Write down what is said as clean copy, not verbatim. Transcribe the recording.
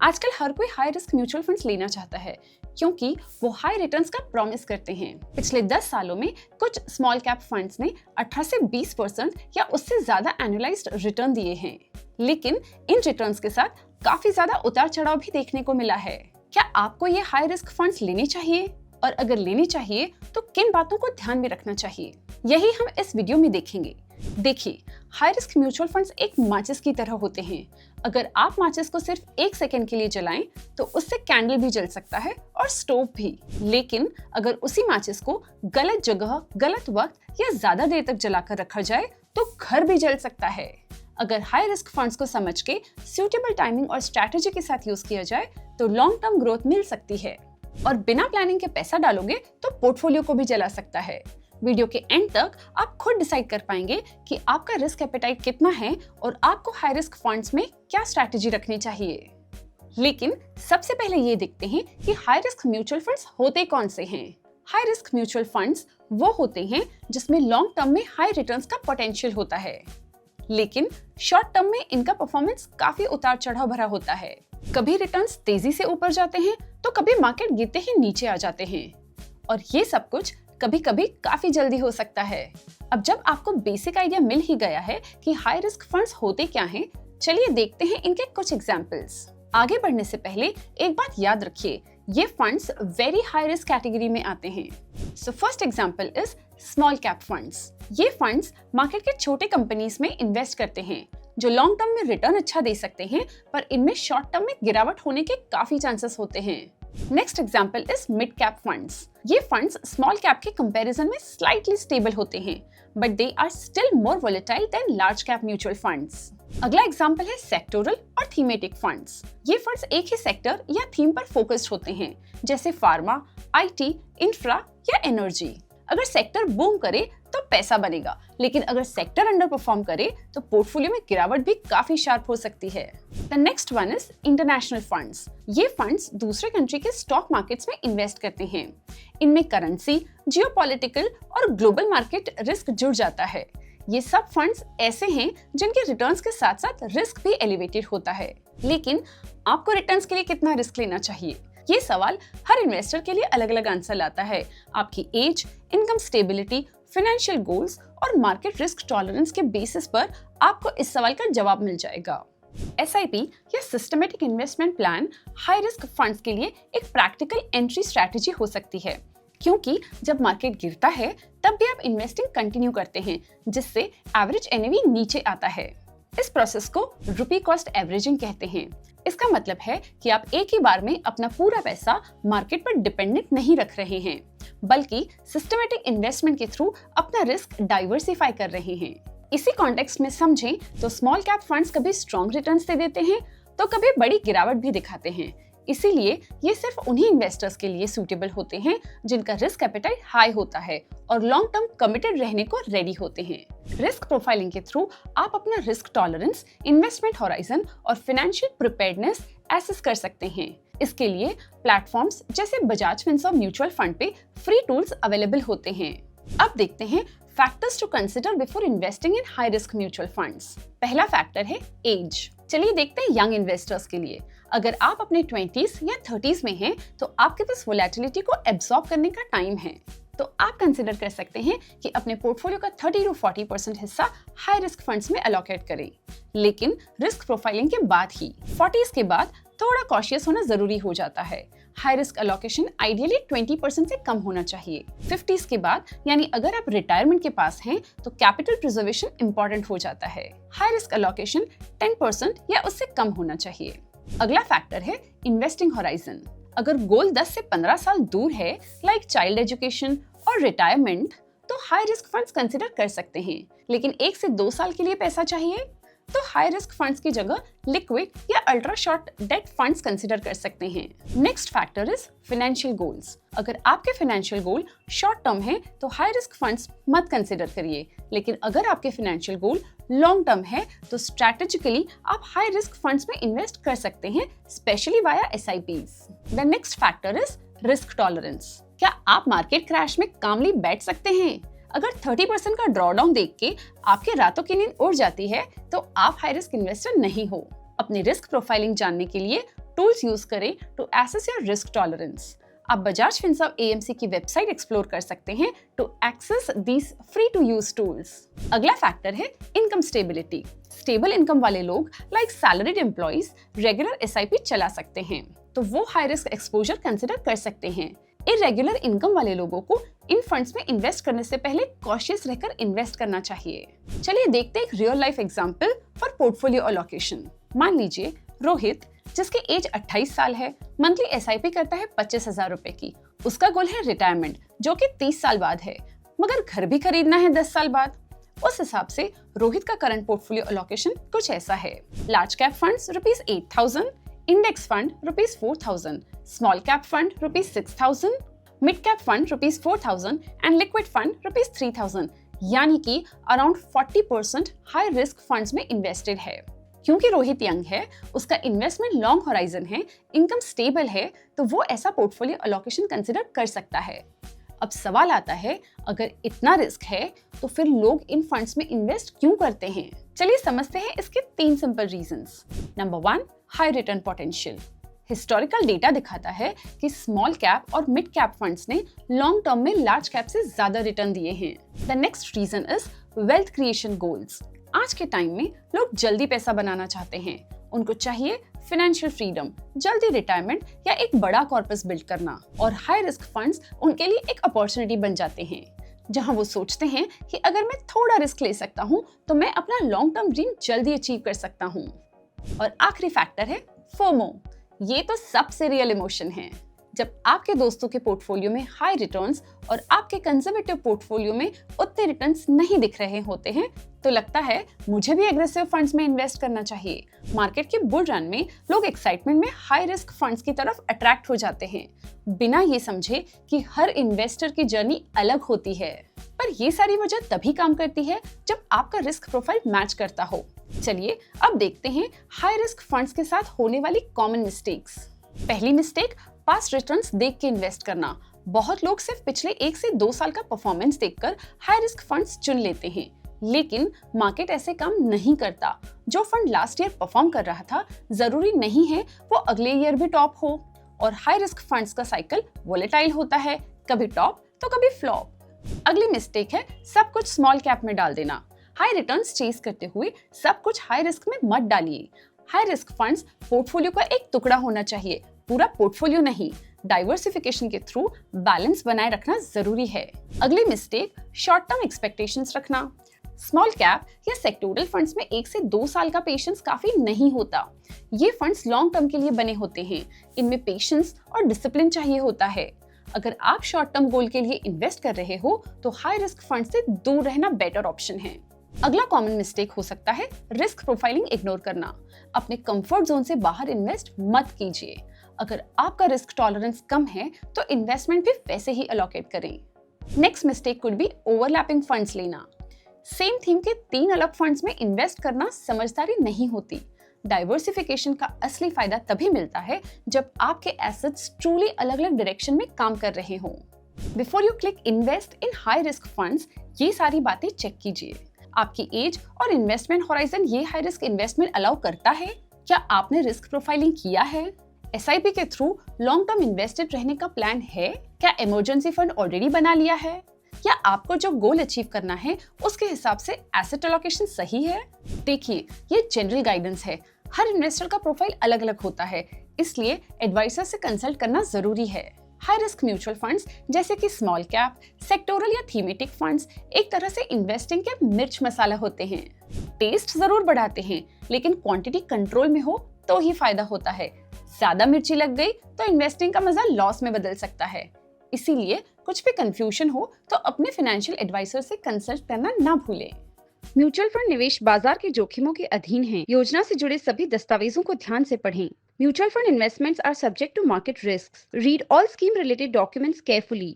आजकल हर कोई high risk mutual funds लेना चाहता है क्योंकि वो हाई रिटर्न्स का प्रॉमिस करते हैं। पिछले 10 सालों में कुछ स्मॉल कैप फंड्स ने 18 से 20% या उससे ज्यादा एनुअलाइज्ड रिटर्न दिए हैं, लेकिन इन रिटर्न्स के साथ काफी ज्यादा उतार चढ़ाव भी देखने को मिला है। क्या आपको ये हाई रिस्क फंड्स लेने चाहिए, और अगर लेनी चाहिए तो किन बातों को ध्यान में रखना चाहिए, यही हम इस वीडियो में देखेंगे। देखिए, हाई रिस्क म्यूचुअल फंड्स एक माचिस की तरह होते हैं। अगर आप माचिस को सिर्फ 1 सेकंड के लिए जलाएं तो उससे कैंडल भी जल सकता है और स्टोव भी, लेकिन अगर उसी माचिस को गलत जगह, गलत वक्त या ज्यादा देर तक जलाकर रखा जाए तो घर भी जल सकता है। अगर हाई रिस्क फंड्स को समझ के सूटेबल टाइमिंग और स्ट्रैटेजी के साथ यूज किया जाए तो लॉन्ग टर्म ग्रोथ मिल सकती है, और बिना प्लानिंग के पैसा डालोगे तो पोर्टफोलियो को भी जला सकता है। वीडियो के एंड तक आप खुद डिसाइड कर पाएंगे कि आपका रिस्क एपेटाइट कितना है और आपको हाई रिस्क फंड्स में क्या स्ट्रैटेजी रखनी चाहिए। लेकिन सबसे पहले ये देखते हैं कि हाई रिस्क म्यूचुअल फंड्स होते कौन से हैं। हाई रिस्क म्यूचुअल फंड्स वो होते हैं जिसमें लॉन्ग टर्म में हाई रिटर्न्स का पोटेंशियल होता है, लेकिन शॉर्ट टर्म में इनका परफॉर्मेंस काफी उतार चढ़ाव भरा होता है। कभी रिटर्न्स तेजी से ऊपर जाते हैं तो कभी मार्केट गिरते ही नीचे आ जाते हैं, और ये सब कुछ कभी कभी काफी जल्दी हो सकता है। अब जब आपको बेसिक आइडिया मिल ही गया है कि हाई रिस्क फंड्स होते क्या हैं, चलिए देखते हैं इनके कुछ एग्जांपल्स। आगे बढ़ने से पहले एक बात याद रखिए, ये funds very high risk category में आते हैं। So first example is small cap funds. ये फंड्स मार्केट के छोटे कंपनीज में इन्वेस्ट करते हैं जो लॉन्ग टर्म में रिटर्न अच्छा दे सकते हैं, पर इनमें शॉर्ट टर्म में गिरावट होने के काफी चांसेस होते हैं। Next example is mid cap funds. ये फंड्स स्मॉल कैप के कंपैरिजन में स्लाइटली स्टेबल होते हैं, but they are still more volatile than large cap mutual funds. अगला एग्जांपल है सेक्टोरल और थीमेटिक फंड्स। ये फंड्स एक ही सेक्टर या थीम पर फोकस्ड होते हैं, जैसे फार्मा, आईटी, इंफ्रा या एनर्जी। अगर सेक्टर बूम करे तो पैसा बनेगा, लेकिन अगर सेक्टर अंडर परफॉर्म करे तो पोर्टफोलियो में गिरावट भी काफी शार्प हो सकती है। The next one is international funds. ये फंड्स दूसरे कंट्री के स्टॉक मार्केट्स में इन्वेस्ट करते हैं। इनमें करेंसी, जियोपॉलिटिकल और ग्लोबल मार्केट रिस्क जुड़ जाता है। ये सब फंड्स ऐसे हैं जिनके रिटर्न्स के साथ साथ रिस्क भी एलिवेटेड होता है। लेकिन आपको रिटर्न्स के लिए कितना रिस्क लेना चाहिए, ये सवाल हर इन्वेस्टर के लिए अलग अलग आंसर लाता है। आपकी age, income stability, financial goals और मार्केट रिस्क टॉलरेंस के बेसिस पर आपको इस सवाल का जवाब मिल जाएगा। SIP या systematic investment plan high risk funds के लिए एक प्रैक्टिकल एंट्री स्ट्रैटेजी हो सकती है, क्योंकि जब मार्केट गिरता है तब भी आप इन्वेस्टिंग कंटिन्यू करते हैं, जिससे एवरेज NAV नीचे आता है। इस प्रोसेस को रुपी कॉस्ट एवरेजिंग कहते हैं। इसका मतलब है कि आप एक ही बार में अपना पूरा पैसा मार्केट पर डिपेंडेंट नहीं रख रहे हैं, बल्कि सिस्टमेटिक इन्वेस्टमेंट के थ्रू अपना रिस्क डाइवर्सिफाई कर रहे हैं। इसी कॉन्टेक्स्ट में समझें तो स्मॉल कैप फंड्स कभी स्ट्रॉन्ग रिटर्न्स दे देते हैं तो कभी बड़ी गिरावट भी दिखाते हैं। इसीलिए ये सिर्फ उन्हीं इन्वेस्टर्स के लिए सूटेबल होते हैं जिनका रिस्क एपेटाइट हाई होता है और लॉन्ग टर्म कमिटेड रहने को रेडी होते हैं। रिस्क प्रोफाइलिंग के थ्रू आप अपना रिस्क टॉलरेंस, इन्वेस्टमेंट होराइजन और फाइनेंशियल प्रिपेयर्डनेस एसेस कर सकते हैं। इसके लिए प्लेटफॉर्म्स जैसे बजाज फिनसर्व म्यूचुअल फंड पे फ्री टूल्स अवेलेबल होते हैं। अब देखते हैं factors to consider before investing in high risk mutual funds. पहला फैक्टर है एज। चलिए देखते हैं यंग इन्वेस्टर्स के लिए। अगर आप अपने 20s या 30s में हैं तो आपके पास वोलेटिलिटी को एब्सॉर्ब करने का टाइम है, तो आप कंसिडर कर सकते हैं कि अपने पोर्टफोलियो का 30 to 40% हिस्सा हाई रिस्क फंड्स में अलोकेट करें, लेकिन रिस्क प्रोफाइलिंग के बाद ही। 40s के बाद थोड़ा कॉशियस होना जरूरी हो जाता है। हाई रिस्क अलोकेशन आइडियली 20% से कम होना चाहिए। 50s के बाद, यानी अगर आप रिटायरमेंट के पास हैं, तो कैपिटल प्रिजर्वेशन इंपॉर्टेंट हो जाता है। हाई रिस्क अलोकेशन 10% या उससे कम होना चाहिए। अगला फैक्टर है इन्वेस्टिंग होराइजन। अगर गोल 10 से 15 साल दूर है, लाइक चाइल्ड एजुकेशन और रिटायरमेंट, तो हाई रिस्क फंड्स कंसिडर कर सकते हैं। लेकिन 1 से 2 साल के लिए पैसा चाहिए तो हाई रिस्क फंड्स की जगह लिक्विड या ultra short date funds consider कर सकते हैं। Next factor is financial goals. अगर आपके फाइनेंशियल गोल शॉर्ट टर्म है तो हाई रिस्क फंड्स मत कंसिडर करिए, लेकिन अगर आपके फाइनेंशियल गोल लॉन्ग टर्म है तो स्ट्रैटेजिकली आप हाई रिस्क फंड्स में इन्वेस्ट कर सकते हैं, specially via SIPs। The next factor is risk tolerance. क्या आप मार्केट क्रैश में कामली बैठ सकते हैं? अगर 30% का ड्रॉडाउन देख के आपके रातों की नींद उड़ जाती है तो आप हाई रिस्क इन्वेस्टर नहीं हो। अपनी रिस्क प्रोफाइलिंग जानने के लिए टूल्स यूज करें to assess your risk tolerance. आप बजाज फिनसर्व एएमसी की वेबसाइट एक्सप्लोर कर सकते हैं to access these free to use tools. अगला फैक्टर है इनकम स्टेबिलिटी। स्टेबल इनकम वाले लोग like salaried employees regular SIP चला सकते हैं, तो वो हाई रिस्क एक्सपोजर कंसिडर कर सकते हैं। इरेगुलर इनकम वाले लोगों को इन फंड्स में इन्वेस्ट करने से पहले कॉशियस रहकर इन्वेस्ट करना चाहिए। चलिए देखते हैं एक real life example for portfolio allocation. मान लीजिए रोहित, जिसकी एज 28 साल है, मंथली एसआईपी करता है 25,000 रुपए की। उसका गोल है रिटायरमेंट, जो कि 30 साल बाद है, मगर घर भी खरीदना है 10 साल बाद। उस हिसाब से रोहित का करंट पोर्टफोलियो अलोकेशन कुछ ऐसा है। Large cap funds ₹8,000, index fund ₹4,000, small cap fund ₹6,000, mid cap fund ₹4,000 and liquid fund ₹3,000, यानी कि अराउंड 40% हाई रिस्क फंड्स में इन्वेस्टेड है। क्योंकि रोहित यंग है, उसका इन्वेस्टमेंट लॉन्ग होराइजन है, इनकम स्टेबल है, तो वो ऐसा पोर्टफोलियो अलोकेशन कंसिडर कर सकता है। अब सवाल आता है, अगर इतना रिस्क है तो फिर लोग इन फंड्स में इन्वेस्ट क्यों करते हैं? चलिए समझते हैं इसके 3 simple reasons. Number 1, high return potential. Historical data दिखाता है कि स्मॉल कैप और मिड कैप फंड्स ने लॉन्ग टर्म में लार्ज कैप से ज्यादा रिटर्न दिए हैं। The next reason is wealth creation goals. आज के टाइम में लोग जल्दी पैसा बनाना चाहते हैं। उनको चाहिए फाइनेंशियल फ्रीडम, जल्दी रिटायरमेंट या एक बड़ा कॉर्पस बिल्ड करना, और हाई रिस्क फंड्स उनके लिए एक अपॉर्चुनिटी बन जाते हैं, जहां वो सोचते हैं कि अगर मैं थोड़ा रिस्क ले सकता हूं तो मैं अपना लॉन्ग टर्म ड्रीम जल्दी अचीव कर सकता हूं। और आखिरी फैक्टर है फोमो। ये तो सबसे रियल इमोशन है। जब आपके दोस्तों के पोर्टफोलियो में हाई रिटर्न्स और आपके कंजर्वेटिव पोर्टफोलियो में उतने रिटर्न्स नहीं दिख रहे होते हैं, तो लगता है मुझे भी एग्रेसिव फंड्स में इन्वेस्ट करना चाहिए। मार्केट के बुल रन में लोग एक्साइटमेंट में हाई रिस्क फंड्स की तरफ अट्रैक्ट हो जाते हैं, बिना ये समझे कि हर इन्वेस्टर की जर्नी अलग होती है। पर ये सारी वजह तभी काम करती है जब आपका रिस्क प्रोफाइल मैच करता हो। चलिए अब देखते हैं हाई रिस्क फंड्स के साथ होने वाली कॉमन मिस्टेक्स। पहली मिस्टेक, पास्ट रिटर्न्स देख के इन्वेस्ट करना। बहुत लोग सिर्फ पिछले 1 से 2 साल का परफॉर्मेंस देखकर हाई रिस्क फंड्स चुन लेते हैं, लेकिन मार्केट ऐसे काम नहीं करता। जो फंड लास्ट ईयर परफॉर्म कर रहा था, जरूरी नहीं है वो अगले ईयर भी टॉप हो। और हाई रिस्क फंड्स का साइकिल वोलेटाइल होता है, कभी टॉप तो कभी फ्लॉप। अगली मिस्टेक है सब कुछ स्मॉल कैप में डाल देना। हाई रिटर्न्स चेस करते हुए सब कुछ हाई रिस्क में मत डालिए। हाई रिस्क फंड्स पोर्टफोलियो का एक टुकड़ा होना चाहिए, पूरा पोर्टफोलियो नहीं। डाइवर्सिफिकेशन के थ्रू बैलेंस बनाए रखना जरूरी है। अगली मिस्टेक, शॉर्ट टर्म एक्सपेक्टेशंस रखना। स्मॉल कैप या सेक्टोरल फंड्स में 1 से 2 साल का पेशेंस काफी नहीं होता। ये फंड्स लॉन्ग टर्म के लिए बने होते हैं, इनमें पेशेंस और डिसिप्लिन चाहिए होता है। अगर आप शॉर्ट टर्म गोल के लिए इन्वेस्ट कर रहे हो तो हाई रिस्क फंड से दूर रहना बेटर ऑप्शन है। अगला कॉमन मिस्टेक हो सकता है रिस्क प्रोफाइलिंग इग्नोर करना। अपने कंफर्ट जोन से बाहर इन्वेस्ट मत कीजिए। अगर आपका रिस्क टॉलरेंस कम है तो इन्वेस्टमेंट भी वैसे ही अलोकेट करें। Next mistake could be overlapping funds लेना। सेम थीम के 3 अलग फंड्स में इन्वेस्ट करना समझदारी नहीं होती। डाइवर्सिफिकेशन का असली फायदा तभी मिलता है जब आपके एसेट्स ट्रूली अलग अलग डायरेक्शन में काम कर रहे हों। Before you click invest in high risk funds, ये सारी बातें चेक कीजिए। आपकी एज और इन्वेस्टमेंट होराइजन ये हाई रिस्क इन्वेस्टमेंट अलाउ करता है? क्या आपने रिस्क प्रोफाइलिंग किया है? एसआईपी के थ्रू लॉन्ग टर्म इन्वेस्टेड रहने का प्लान है? क्या इमरजेंसी फंड ऑलरेडी बना लिया है? क्या आपको जो गोल अचीव करना है उसके हिसाब से एसेट एलोकेशन सही है? देखिए, ये जनरल गाइडेंस है। हर इन्वेस्टर का प्रोफाइल अलग अलग होता है, इसलिए एडवाइजर से कंसल्ट करना जरूरी है। हाई रिस्क म्यूचुअल फंड्स जैसे कि स्मॉल कैप, सेक्टोरल या थीमेटिक फंड्स एक तरह से इन्वेस्टिंग के मिर्च मसाला होते हैं। टेस्ट जरूर बढ़ाते हैं, लेकिन क्वांटिटी कंट्रोल में हो तो ही फायदा होता है। ज्यादा मिर्ची लग गई तो इन्वेस्टिंग का मजा लॉस में बदल सकता है। इसीलिए कुछ भी कंफ्यूजन हो तो अपने फाइनेंशियल एडवाइजर से कंसल्ट करना ना भूलें। म्यूचुअल फंड निवेश बाजार के जोखिमों के अधीन हैं। योजना से जुड़े सभी दस्तावेजों को ध्यान से पढ़ें। Mutual fund investments are subject to market risks. Read all scheme related documents carefully.